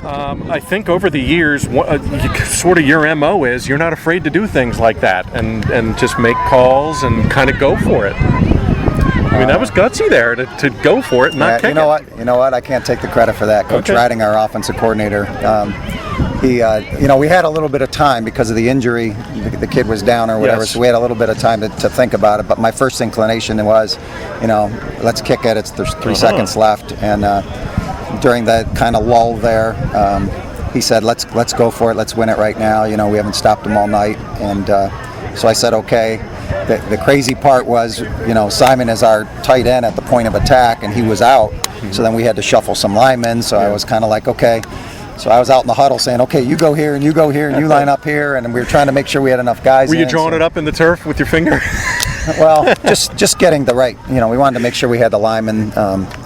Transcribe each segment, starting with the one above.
I think over the years, sort of your MO is you're not afraid to do things like that and just make calls and kind of go for it. I mean, that was gutsy there to go for it and not kick it. You know what? I can't take the credit for that. Coach Riding, our offensive coordinator, we had a little bit of time because of the injury. The kid was down or whatever, so we had a little bit of time to think about it. But my first inclination was, let's kick it. There's 3 seconds left, and during that kind of lull there, he said, "Let's go for it. Let's win it right now. We haven't stopped them all night." And so I said, "Okay." The crazy part was, Simon is our tight end at the point of attack, and he was out. So then we had to shuffle some linemen. So I was kind of like, okay. So I was out in the huddle saying, okay, you go here and you go here and you line up here, and we were trying to make sure we had enough guys. Were you drawing it up in the turf with your finger? Well, just getting the right. We wanted to make sure we had the linemen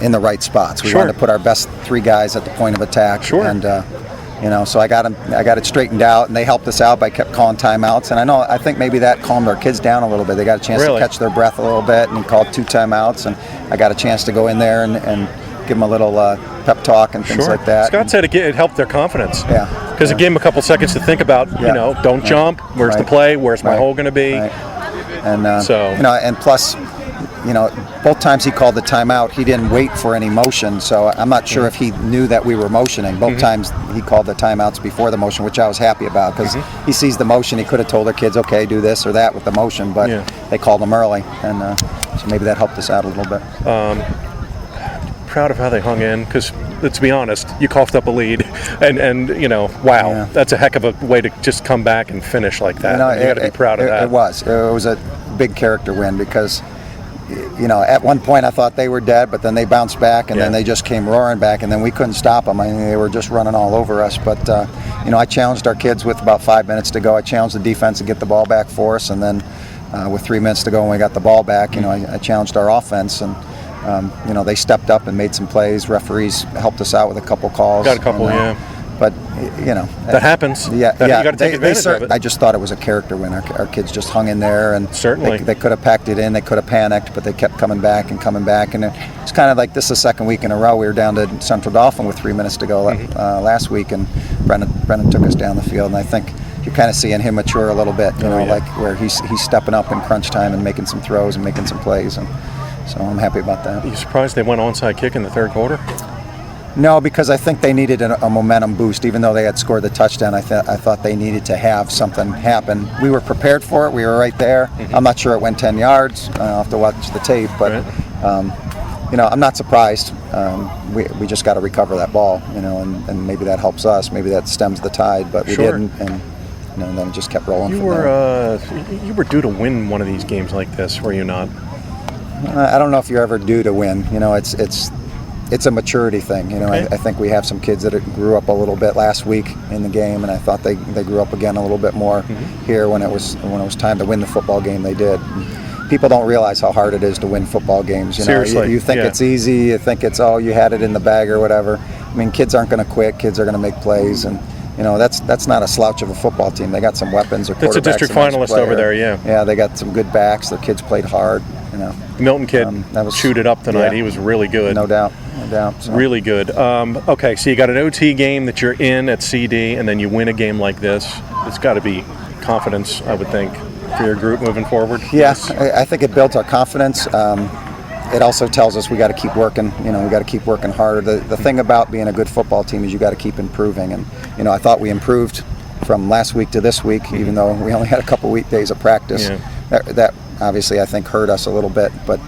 in the right spots. We wanted to put our best 3 guys at the point of attack. Sure. And so I got it straightened out, and they helped us out by kept calling timeouts. And I think maybe that calmed our kids down a little bit. They got a chance to catch their breath a little bit, and he called 2 timeouts, and I got a chance to go in there and give them a little pep talk and things like that. Scott said it helped their confidence. Yeah. Because it gave them a couple seconds to think about, don't jump. Where's the play? Where's my hole going to be? Right. And and plus, both times he called the timeout, he didn't wait for any motion. So I'm not sure if he knew that we were motioning. Both times he called the timeouts before the motion, which I was happy about because he sees the motion. He could have told their kids, okay, do this or that with the motion, but they called them early, and so maybe that helped us out a little bit. Proud of how they hung in because, let's be honest, you coughed up a lead, and wow, that's a heck of a way to just come back and finish like that. You got to be proud of that. It was a big character win because, at one point I thought they were dead, but then they bounced back, and then they just came roaring back, and then we couldn't stop them. I mean, they were just running all over us. But I challenged our kids with about 5 minutes to go. I challenged the defense to get the ball back for us, and then with 3 minutes to go when we got the ball back, I challenged our offense, and they stepped up and made some plays. Referees helped us out with a couple calls. Got a couple, But, that happens. Yeah, you got to take advantage of it. I just thought it was a character win. Our kids just hung in there, and certainly they could have packed it in. They could have panicked, but they kept coming back. And it's kind of like this is the second week in a row. We were down to Central Dauphin with 3 minutes to go last week, and Brennan took us down the field. And I think you're kind of seeing him mature a little bit, like where he's stepping up in crunch time and making some throws and making some plays. And so I'm happy about that. Are you surprised they went onside kick in the third quarter? No, because I think they needed a momentum boost. Even though they had scored the touchdown, I thought they needed to have something happen. We were prepared for it. We were right there. I'm not sure it went 10 yards. I'll have to watch the tape. But, I'm not surprised. We just got to recover that ball, and maybe that helps us. Maybe that stems the tide. But we didn't, and then it just kept rolling from there. You were due to win one of these games like this, were you not? I don't know if you're ever due to win. It's a maturity thing. I think we have some kids that grew up a little bit last week in the game, and I thought they grew up again a little bit more here when it was time to win the football game. They did. People don't realize how hard it is to win football games. Seriously, you think it's easy. You think it's you had it in the bag or whatever. I mean, kids aren't going to quit. Kids are going to make plays, and that's not a slouch of a football team. They got some weapons. That's a district finalist over there. Yeah, they got some good backs. Their kids played hard. The Milton kid chewed it up tonight. He was really good. No doubt. So. Really good. Okay, so you got an OT game that you're in at CD, and then you win a game like this. It's got to be confidence, I would think, for your group moving forward. Yes, I think it builds our confidence. It also tells us we got to keep working. We got to keep working harder. The thing about being a good football team is you got to keep improving. And I thought we improved from last week to this week, even though we only had a couple weekdays of practice. That obviously I think hurt us a little bit, but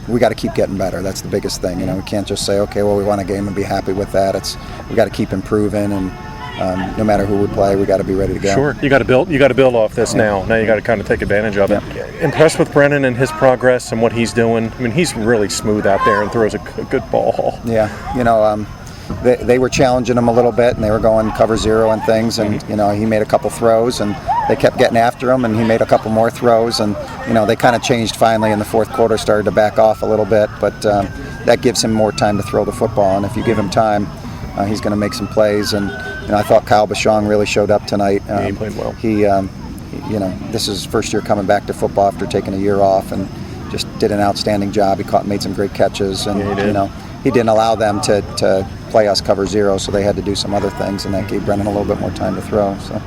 we got to keep getting better. That's the biggest thing. We can't just say, okay, well, we won a game and be happy with that. We got to keep improving, and no matter who we play, we got to be ready to go. Sure, you got to build off this now. Now you got to kind of take advantage of it. Impressed with Brennan and his progress and what he's doing. I mean, he's really smooth out there and throws a good ball. Yeah, they were challenging him a little bit, and they were going cover zero and things, and he made a couple throws, and they kept getting after him, and he made a couple more throws, and they kind of changed finally in the fourth quarter, started to back off a little bit, but that gives him more time to throw the football, and if you give him time, he's going to make some plays. And I thought Kyle Bashong really showed up tonight. He played well. This is his first year coming back to football after taking a year off, and just did an outstanding job. He made some great catches, and he didn't allow them to play us cover zero, so they had to do some other things, and that gave Brennan a little bit more time to throw. So.